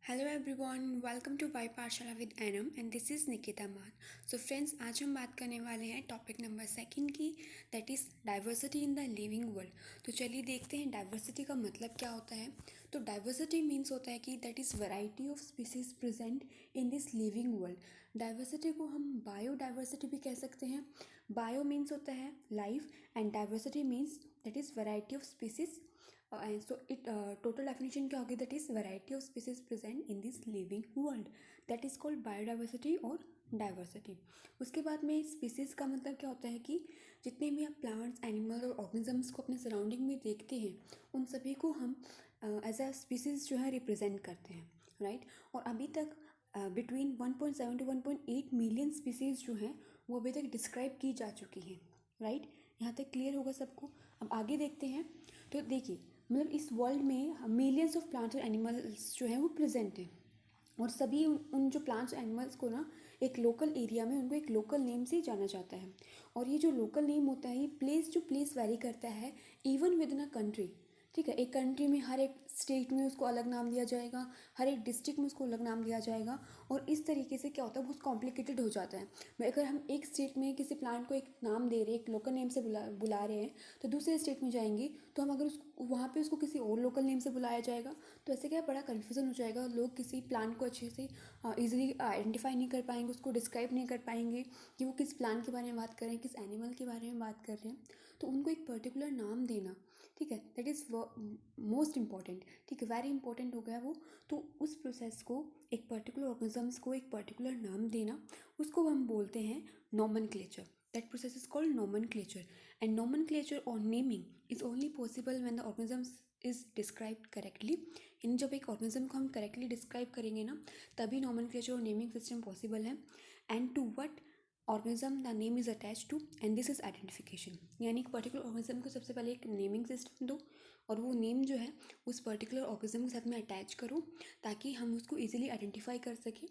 Hello everyone, welcome to Y Pathshala with Enam and this is Nikita Maan. So friends, आज हम बात करने वाले हैं टॉपिक नंबर सेकंड की, that is diversity in the living world. तो चलिए देखते हैं डाइवर्सिटी का मतलब क्या होता है। तो डाइवर्सिटी मीन्स होता है कि that is variety of species present in this living world. Diversity को हम बायोडाइवर्सिटी भी कह सकते हैं। बायो मीन्स होता है life and diversity means that is variety of species and so it total definition क्या होगी, that is variety of species present in this living world, that is called biodiversity और diversity. उसके बाद में species का मतलब क्या होता है कि जितने भी आप प्लांट्स, एनिमल और ऑर्गेनिजम्स को अपने सराउंडिंग में देखते हैं उन सभी को हम एज अ स्पीसीज़ जो है रिप्रेजेंट करते हैं, राइट। और अभी तक बिटवीन 1.7 to 1.8 मिलियन स्पीसीज़ जो हैं वो अभी तक डिस्क्राइब की जा चुकी हैं, राइट। यहाँ तक क्लियर होगा सबको। अब आगे देखते हैं। तो देखिए, मतलब इस वर्ल्ड में मिलियंस ऑफ प्लांट्स और एनिमल्स जो हैं वो प्रेजेंट हैं, और सभी उन जो प्लांट्स एनिमल्स को ना एक लोकल एरिया में उनको एक लोकल नेम से जाना जाता है। और ये जो लोकल नेम होता है ये प्लेस टू प्लेस वैरी करता है, even with in a country. ठीक है, एक कंट्री में हर एक स्टेट में उसको अलग नाम दिया जाएगा, हर एक डिस्ट्रिक्ट में उसको अलग नाम दिया जाएगा। और इस तरीके से क्या होता है, बहुत कॉम्प्लिकेटेड हो जाता है। अगर हम एक स्टेट में किसी प्लांट को एक नाम दे रहे हैं, एक लोकल नेम से बुला रहे हैं, तो दूसरे स्टेट में जाएंगे तो हम अगर उसको वहाँ पे उसको किसी और लोकल नेम से बुलाया जाएगा तो ऐसे क्या बड़ा कन्फ्यूज़न हो जाएगा। लोग किसी प्लांट को अच्छे से ईजिली आइडेंटिफाई नहीं कर पाएंगे, उसको डिस्क्राइब नहीं कर पाएंगे कि वो किस प्लांट के बारे में बात कर रहे हैं, किस एनिमल के बारे में बात कर रहे हैं। तो उनको एक पर्टिकुलर नाम देना, ठीक है, दैट इज़ मोस्ट इम्पॉर्टेंट। ठीक है, वेरी इंपॉर्टेंट हो गया वो। तो उस प्रोसेस को, एक पर्टिकुलर ऑर्गेनिजम्स को एक पर्टिकुलर नाम देना, उसको हम बोलते हैं nomenclature. That process is called nomenclature. And nomenclature और naming is only possible when the organisms is described correctly. इन जब एक ऑर्गेनिज्म को हम करेक्टली डिस्क्राइब करेंगे ना, तभी नोमेनक्लेचर और नेमिंग सिस्टम पॉसिबल है। And to what organism the name is attach to, and this is identification. यानी कि पर्टिकुलर ऑर्गेनिज्म को सबसे पहले एक नेमिंग सिस्टम दो, और वो नेम जो है उस पर्टिकुलर ऑर्गेनिज्म के साथ में अटैच करो ताकि हम उसको इजीली आइडेंटिफाई कर सकें,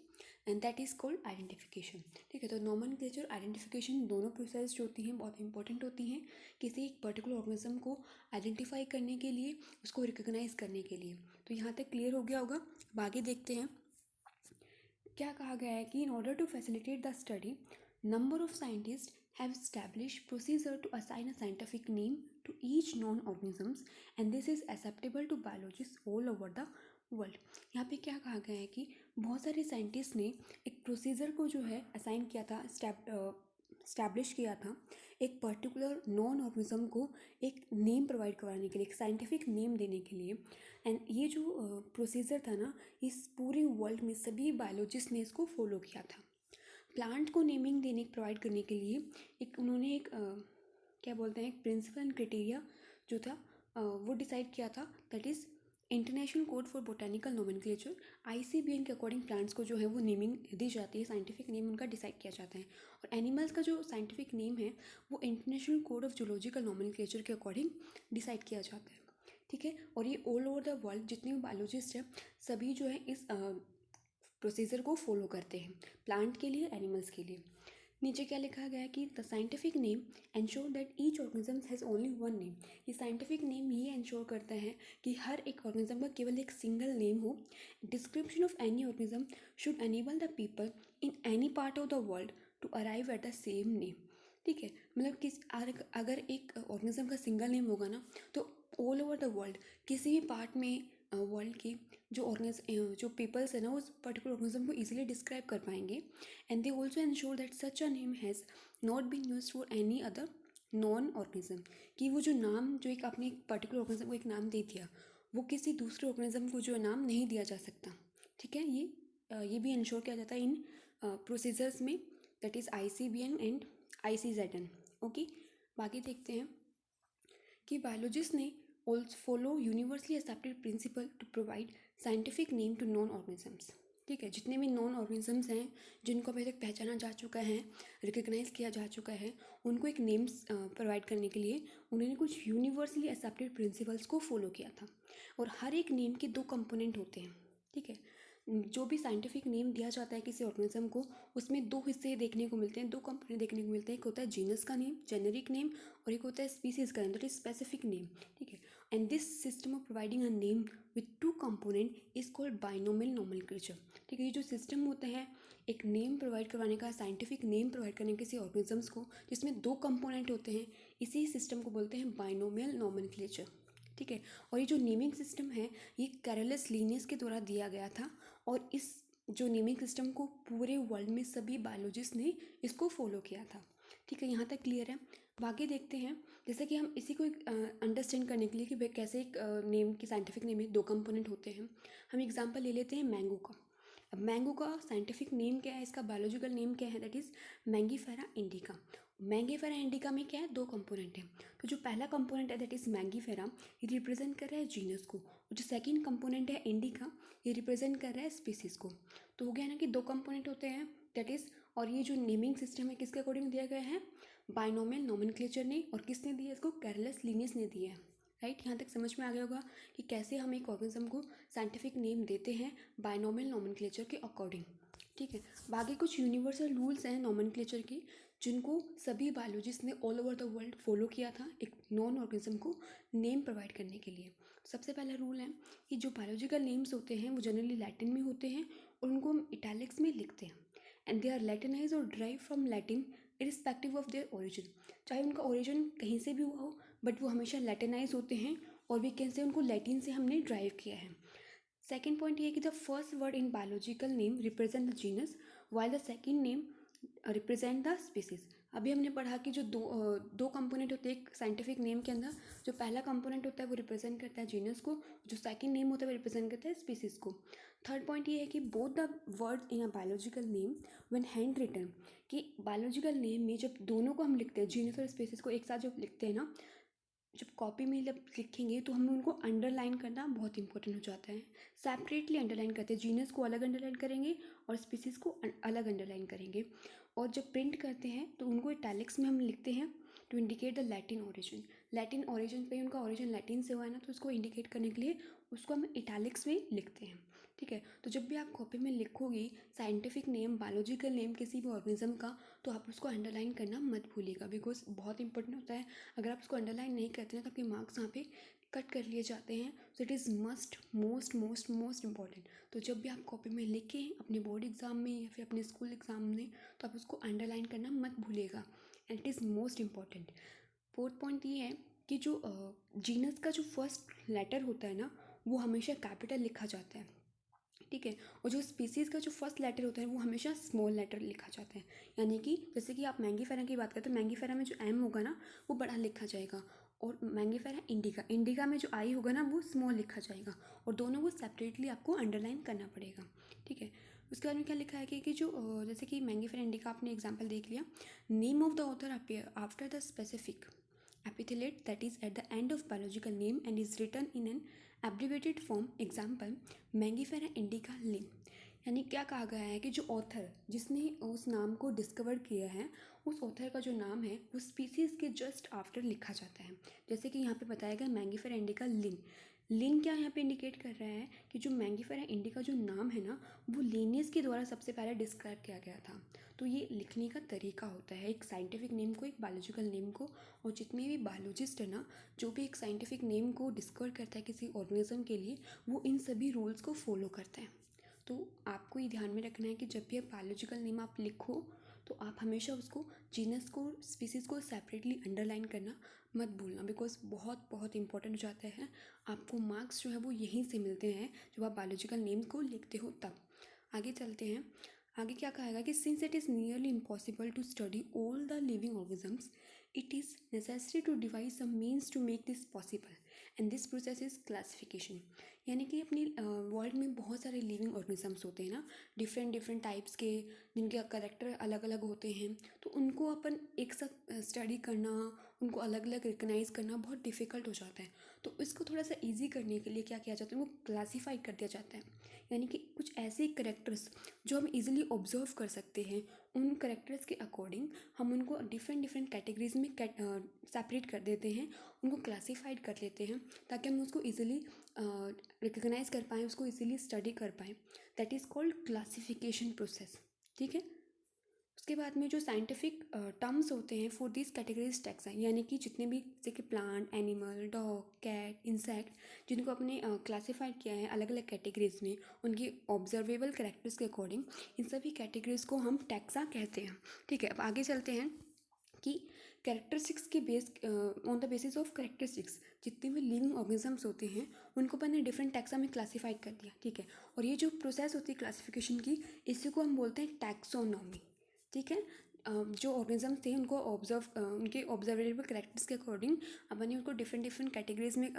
and that is called identification. ठीक है, तो नोमेनक्लेचर, आइडेंटिफिकेशन दोनों प्रोसेस जो होती हैं बहुत इंपॉर्टेंट होती हैं किसी एक पर्टिकुलर ऑर्गेनिज्म को आइडेंटिफाई करने के लिए, उसको रिकॉग्नाइज करने के लिए। तो यहाँ तक क्लियर हो गया होगा। अब आगे देखते हैं क्या कहा गया है कि in order to facilitate the study, number of scientists have established procedure to assign a scientific name to each known organisms, and this is acceptable to biologists all over the world। यहाँ पे क्या कहा गया है कि बहुत सारे scientist ने एक प्रोसीजर को जो है असाइन किया था, स्टैब्लिश किया था एक पर्टिकुलर नॉन ऑर्गेनिज्म को एक नेम प्रोवाइड करवाने के लिए, एक साइंटिफिक नेम देने के लिए। एंड ये जो प्रोसीजर था ना, इस पूरे वर्ल्ड में सभी बायोलॉजिस्ट ने इसको फॉलो किया था। प्लांट को नेमिंग देने प्रोवाइड करने के लिए एक उन्होंने एक क्या बोलते हैं, एक प्रिंसिपल एंड क्राइटेरिया जो था वो डिसाइड किया था, that is international code for botanical nomenclature. ICBN के अकॉर्डिंग प्लांट्स को जो है वो नेमिंग दी जाती है, साइंटिफिक नेम उनका डिसाइड किया जाता है। और एनिमल्स का जो साइंटिफिक नेम है वो international code of zoological nomenclature के अकॉर्डिंग डिसाइड किया जाता है। ठीक है, और ये ऑल ओवर द वर्ल्ड जितने भी बायोलॉजिस्ट हैं सभी जो है इस प्रोसीजर को फॉलो करते हैं, प्लांट के लिए, एनिमल्स के लिए। नीचे क्या लिखा गया है कि the scientific name ensure that each organism has only one name. ये साइंटिफिक नेम ये एंश्योर करता है कि हर एक ऑर्गेनिज्म का केवल एक सिंगल नेम हो। Description of any organism should enable the people in any part of the world to arrive at the same name. ठीक है, मतलब अगर एक ऑर्गेनिज्म का सिंगल नेम होगा ना तो ऑल ओवर द वर्ल्ड किसी भी पार्ट में वर्ल्ड की जो पीपल्स है ना उस पर्टिकुलर ऑर्गेनिज्म को इजीली डिस्क्राइब कर पाएंगे। And they also ensure that such a name has not been use for any other known organism. कि वो जो नाम जो एक आपने एक पर्टिकुलर ऑर्गेनिज्म को एक नाम दे दिया, वो किसी दूसरे ऑर्गेनिज्म को जो नाम नहीं दिया जा सकता। ठीक है, ये भी इंश्योर किया जाता है इन प्रोसीजर्स में, that is ICBN and ICZN। Okay, बाकी देखते हैं कि बायोलॉजिस्ट ने also follow universally accepted principle to provide scientific name to known organisms। ठीक है, जितने भी नॉन ऑर्गेनिजम्स हैं जिनको अभी तक पहचाना जा चुका है, रिकग्नाइज किया जा चुका है, उनको एक नेम्स प्रोवाइड करने के लिए उन्होंने कुछ यूनिवर्सली एक्सेप्टेड प्रिंसिपल्स को फॉलो किया था। और हर एक नेम के दो कंपोनेंट होते हैं। ठीक है, जो भी साइंटिफिक नेम दिया जाता है किसी ऑर्गेनिज्म को, उसमें दो हिस्से देखने को मिलते हैं, दो कंपोनेंट देखने को मिलते हैं। एक होता है जीनस का नेम, जेनेरिक नेम, और एक होता है स्पीसीज़ का name, that is specific name. ठीक है, and this system of providing a name with to component is called binomial nomenclature. ठीक है, ये जो सिस्टम होता है एक नेम प्रोवाइड करवाने का, साइंटिफिक नेम प्रोवाइड करने किसी ऑर्गेनिजम्स को जिसमें दो कंपोनेंट होते हैं, इसी सिस्टम को बोलते हैं बाइनोमियल नोमेनक्लेचर। ठीक है, और ये जो नेमिंग सिस्टम है ये कैरोलस लिनियस के द्वारा दिया गया था, और इस जो नेमिंग सिस्टम को पूरे वर्ल्ड में सभी बायोलॉजिस्ट ने इसको फॉलो किया था। ठीक है, यहाँ तक क्लियर है। आगे देखते हैं, जैसे कि हम इसी को अंडरस्टैंड करने के लिए कि भाई कैसे एक नेम की साइंटिफिक नेम में दो कंपोनेंट होते हैं, हम एग्जांपल ले लेते हैं मैंगो का। अब मैंगो का साइंटिफिक नेम क्या है, इसका बायोलॉजिकल नेम क्या है, that is Mangifera indica. Mangifera indica में क्या है, दो कंपोनेंट है। तो जो पहला कंपोनेंट है दैट इज़ मैंगीफेरा, ये रिप्रेजेंट कर रहा है जीनस को, और जो सेकंड कंपोनेंट है इंडिका, ये रिप्रेजेंट कर रहा है स्पीसीज को। तो हो गया ना कि दो कंपोनेंट होते हैं दैट इज़, और ये जो नेमिंग सिस्टम है किसके अकॉर्डिंग दिया गया है, बाइनोमियल नोमेनक्लेचर ने, और किसने दिया इसको, कैरोलस लिनियस ने दिया है। राइट, यहाँ तक समझ में आ गया होगा कि कैसे हम एक ऑर्गेनिज्म को साइंटिफिक नेम देते हैं बाइनोमियल नोमेनक्लेचर के अकॉर्डिंग। ठीक है, बाकी कुछ यूनिवर्सल रूल्स हैं नोमेनक्लेचर की जिनको सभी बायोलॉजिस्ट ने all over the world follow किया था एक नॉन ऑर्गेनिज्म को नेम प्रोवाइड करने के लिए। सबसे पहला रूल है कि जो बायोलॉजिकल नेम्स होते हैं वो जनरली लैटिन में होते हैं और उनको हम इटैलिक्स में लिखते हैं, एंड दे आर लैटिनाइज और drive from Latin irrespective of their origin. चाहे उनका ओरिजिन कहीं से भी हुआ हो बट वो हमेशा लैटिनाइज होते हैं, और वी कैन से उनको लैटिन से हमने ड्राइव किया है। सेकेंड पॉइंट ये है कि the first word in biological name represent the genus while the second name represent the species. अभी हमने पढ़ा कि जो दो कंपोनेंट होते हैं एक साइंटिफिक नेम के अंदर, जो पहला कंपोनेंट होता है वो रिप्रेजेंट करता है जीनस को, जो सेकंड नेम होता है वो रिप्रेजेंट करता है स्पीसीज को। थर्ड पॉइंट ये है कि both the words in a biological name when hand written, कि बायोलॉजिकल नेम में जब दोनों को हम लिखते हैं, जीनस और स्पीसीज को एक साथ जब लिखते हैं ना, जब कॉपी में जब लिखेंगे तो हमें उनको अंडरलाइन करना बहुत इंपॉर्टेंट हो जाता है। सेपरेटली अंडरलाइन करते हैं, जीनस को अलग अंडरलाइन करेंगे और स्पीसीज़ को अलग अंडरलाइन करेंगे। और जब प्रिंट करते हैं तो उनको इटैलिक्स में हम लिखते हैं to indicate the Latin origin. Latin origin पे उनका ओरिजिन लैटिन से हुआ है ना, तो उसको इंडिकेट करने के लिए उसको हम इटैलिक्स में लिखते हैं। ठीक है, तो जब भी आप कॉपी में लिखोगी साइंटिफिक नेम, बायोलॉजिकल नेम किसी भी ऑर्गेनिज्म का, तो आप उसको अंडरलाइन करना मत भूलिएगा, बिकॉज बहुत इंपॉर्टेंट होता है। अगर आप उसको अंडरलाइन नहीं करते हैं तो आपके मार्क्स यहाँ पे कट कर लिए जाते हैं। So it is must most most most important. तो जब भी आप कॉपी में लिखें अपने बोर्ड एग्जाम में या फिर अपने स्कूल एग्जाम में, तो आप उसको अंडरलाइन करना मत भूलिएगा, and it is most important. Fourth point ये है कि जो जीनस का जो फर्स्ट लेटर होता है ना, वो हमेशा कैपिटल लिखा जाता है। ठीक है, और जो स्पीसीज़ का जो फर्स्ट लेटर होता है वो हमेशा स्मॉल लेटर लिखा जाता है। यानी कि जैसे कि आप मैंगीफेरा की बात करें तो मैंगीफेरा में जो एम होगा ना वो बड़ा लिखा जाएगा, और मैंगीफेरा इंडिका, इंडिका में जो आई होगा ना वो स्मॉल लिखा जाएगा, और दोनों को सेपरेटली आपको अंडरलाइन करना पड़ेगा। ठीक है, उसके बाद में क्या लिखा है कि जो जैसे कि मैंगीफेरा इंडिका आपने एग्जाम्पल देख लिया, name of the author appear after the specific epithelate that is at the end of biological name and is written in an abbreviated form, example Mangifera indica lim। यानी क्या कहा गया है कि जो ऑथर जिसने उस नाम को डिस्कवर किया है, उस ऑथर का जो नाम है वो स्पीसीज़ के जस्ट आफ्टर लिखा जाता है। जैसे कि यहाँ पे बताया गया मैंगीफेरा इंडिका लिन। लिन क्या यहाँ पे इंडिकेट कर रहा है कि जो मैंगीफेरा इंडिका जो नाम है ना वो लिनियस के द्वारा सबसे पहले डिस्क्राइब किया गया था। तो ये लिखने का तरीका होता है एक साइंटिफिक नेम को, एक बायोलॉजिकल नेम को, और जितने भी बायोलॉजिस्ट है ना जो भी एक साइंटिफिक नेम को डिस्कवर करता है किसी ऑर्गेनिज्म के लिए, वो इन सभी रूल्स को फॉलो करता है। तो आपको ये ध्यान में रखना है कि जब भी आप बायोलॉजिकल नेम आप लिखो तो आप हमेशा उसको जीनस को, स्पीसीज़ को सेपरेटली अंडरलाइन करना मत भूलना, बिकॉज बहुत बहुत इंपॉर्टेंट हो जाता है। आपको मार्क्स जो है वो यहीं से मिलते हैं जब आप बायोलॉजिकल नेम को लिखते हो तब। आगे चलते हैं, आगे क्या कहेगा कि since it is nearly impossible to study all the living organisms, it is necessary to devise some means to make this possible, and this process is classification. यानी कि अपनी वर्ल्ड में बहुत सारे लिविंग ऑर्गेनिजम्स होते हैं ना, डिफरेंट डिफरेंट टाइप्स के, जिनके करेक्टर अलग अलग होते हैं, तो उनको अपन एक साथ स्टडी करना, उनको अलग अलग रिकग्नाइज करना बहुत डिफ़िकल्ट हो जाता है। तो इसको थोड़ा सा ईजी करने के लिए क्या किया जाता है, वो क्लासीफाई कर दिया जाता है। यानी कि कुछ ऐसे करेक्टर्स जो हम इजीली ऑब्जर्व कर सकते हैं, उन करेक्टर्स के अकॉर्डिंग हम उनको डिफरेंट डिफरेंट कैटेगरीज में सेपरेट कर देते हैं, उनको क्लासीफाइड कर लेते हैं, ताकि हम उसको इजीली रिकग्नाइज कर पाएँ, उसको इजीली स्टडी कर पाएँ। That is called classification process. ठीक है, उसके बाद में जो साइंटिफिक टर्म्स होते हैं फॉर दिस कैटेगरीज टैक्सा, यानी कि जितने भी जैसे कि plant, animal, dog, cat, insect, जिनको अपने क्लासीफाइड किया है अलग अलग कैटेगरीज में उनकी ऑब्जर्वेबल कैरेक्टर्स के अकॉर्डिंग, इन सभी कैटेगरीज को हम टैक्सा कहते हैं। ठीक है, अब आगे चलते हैं कि कैरेक्टरिस्टिक्स के base on the basis of characteristics जितने भी लिविंग ऑर्गेनिजम्स होते हैं उनको मैंने डिफरेंट टैक्सा में क्लासीफाइड कर दिया। ठीक है, और ये जो प्रोसेस होती है क्लासिफिकेशन की, इसी को हम बोलते हैं टैक्सोनॉमी। ठीक है, जो ऑर्गेनिजम्स थे उनको उनके ऑब्जर्वेबल कैरेक्टर्स के अकॉर्डिंग अपन ने उनको डिफरेंट डिफरेंट कैटेगरीज में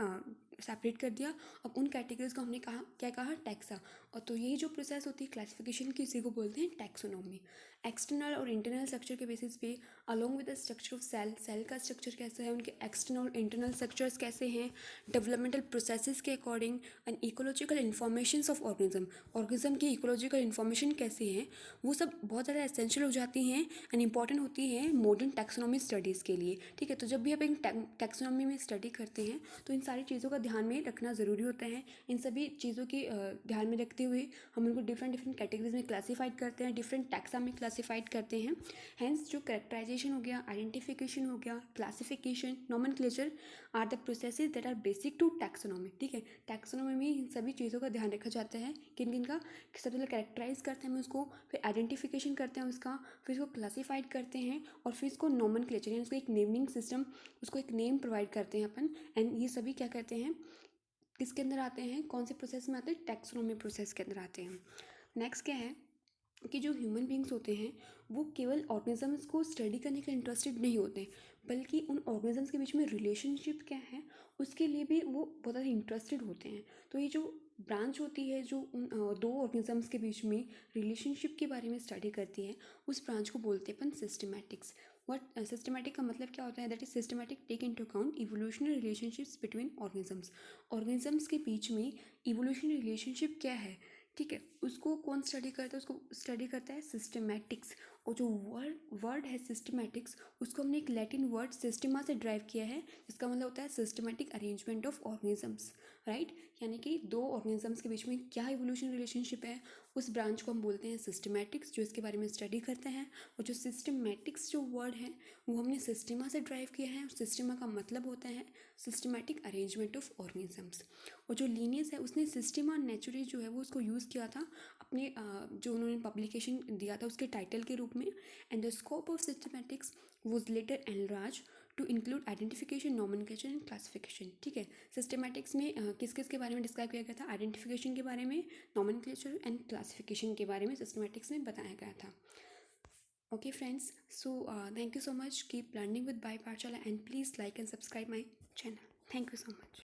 सेपरेट कर दिया। अब उन कैटेगरीज को हमने कहा क्या कहा, टैक्सा। और तो यही जो प्रोसेस होती है क्लासिफिकेशन की, इसी को बोलते हैं टैक्सोनॉमी। एक्सटर्नल और इंटरनल स्ट्रक्चर के बेसिस पे along with the structure of cell का स्ट्रक्चर कैसा है, उनके एक्सटर्नल और इंटरनल स्ट्रक्चर्स कैसे हैं, डेवलपमेंटल प्रोसेसेस के according, and ecological informations of organism की इकोलॉजिकल इन्फॉर्मेशन कैसे हैं, वो सब बहुत ज़्यादा एसेंशियल हो जाती हैं एंड इंपॉर्टेंट होती है मॉडर्न टैक्सोनॉमी स्टडीज़ के लिए। ठीक है, तो जब भी आप एक टैक्सोनॉमी में स्टडी करते हैं तो इन सारी चीज़ों का ध्यान में रखना ज़रूरी होता है। इन सभी चीज़ों की ध्यान में रखते हुए हम उनको डिफरेंट डिफरेंट कैटेगरीज में क्लासीफाइड करते हैं, डिफरेंट टैक्सा में क्लासीफाइड करते हैं। हैंस जो कैरेक्टराइजेशन हो गया, आइडेंटिफिकेशन हो गया, classification, nomenclature are the processes that are basic to taxonomy. ठीक है, टैक्सोनॉमी में इन सभी चीज़ों का ध्यान रखा जाता है, किन किन का। सबसे पहले कैरेक्टराइज करते हैं हम उसको, फिर आइडेंटिफिकेशन करते हैं उसका, फिर उसको क्लासीफाइड करते हैं, और फिर इसको नॉमेनक्लेचर यानी उसको एक नेमिंग सिस्टम, उसको एक नेम प्रोवाइड करते हैं अपन। एंड ये सभी क्या करते हैं, किसके अंदर आते हैं, कौन से प्रोसेस में आते हैं, टैक्सोनॉमी प्रोसेस के अंदर आते हैं। नेक्स्ट क्या है कि जो ह्यूमन बींग्स होते हैं वो केवल ऑर्गेनिजम्स को स्टडी करने के इंटरेस्टेड नहीं होते, बल्कि उन ऑर्गेनिजम्स के बीच में रिलेशनशिप क्या है उसके लिए भी वो बहुत ज़्यादा इंटरेस्टेड होते हैं। तो ये जो ब्रांच होती है जो उन दो ऑर्गेनिजम्स के बीच में रिलेशनशिप के बारे में स्टडी करती है, उस ब्रांच को बोलते हैं अपन सिस्टमैटिक्स। वट सिस्टमैटिक का मतलब क्या होता है, that is systematic take into account evolutionary relationships between organisms के बीच में इवोल्यूशनरी रिलेशनशिप क्या है। ठीक है, उसको कौन स्टडी करता है, उसको स्टडी करता है सिस्टमैटिक्स। और जो वर्ड है सिस्टमैटिक्स, उसको हमने एक लैटिन वर्ड सिस्टमा से ड्राइव किया है, जिसका मतलब होता है systematic arrangement of organisms. Right, यानी कि दो ऑर्गेनिजम्स के बीच में क्या इवोल्यूशन रिलेशनशिप है, उस ब्रांच को हम बोलते हैं सिस्टमैटिक्स, जो इसके बारे में स्टडी करते हैं। और जो सिस्टमैटिक्स जो वर्ड है वो हमने सिस्टमा से ड्राइव किया है, सिस्टमा का मतलब होता है सिस्टमैटिक अरेंजमेंट ऑफ ऑर्गेनिजम्स। और जो लीनियस है उसने सिस्टमा नेचुरली जो है वो उसको यूज़ किया था अपने जो उन्होंने पब्लिकेशन दिया था उसके टाइटल के रूप में। And the scope of systematics was later enlarge to include identification, nomenclature and classification. ठीक है, सिस्टमैटिक्स में किस किस के बारे में डिस्क्राइब किया गया था, आइडेंटिफिकेशन के बारे में, नॉमेनक्लेचर एंड क्लासिफिकेशन के बारे में सिस्टमैटिक्स में बताया गया था। Okay friends, so thank you so much. Keep learning with Bai Pathshala and please like and subscribe my channel. Thank you so much.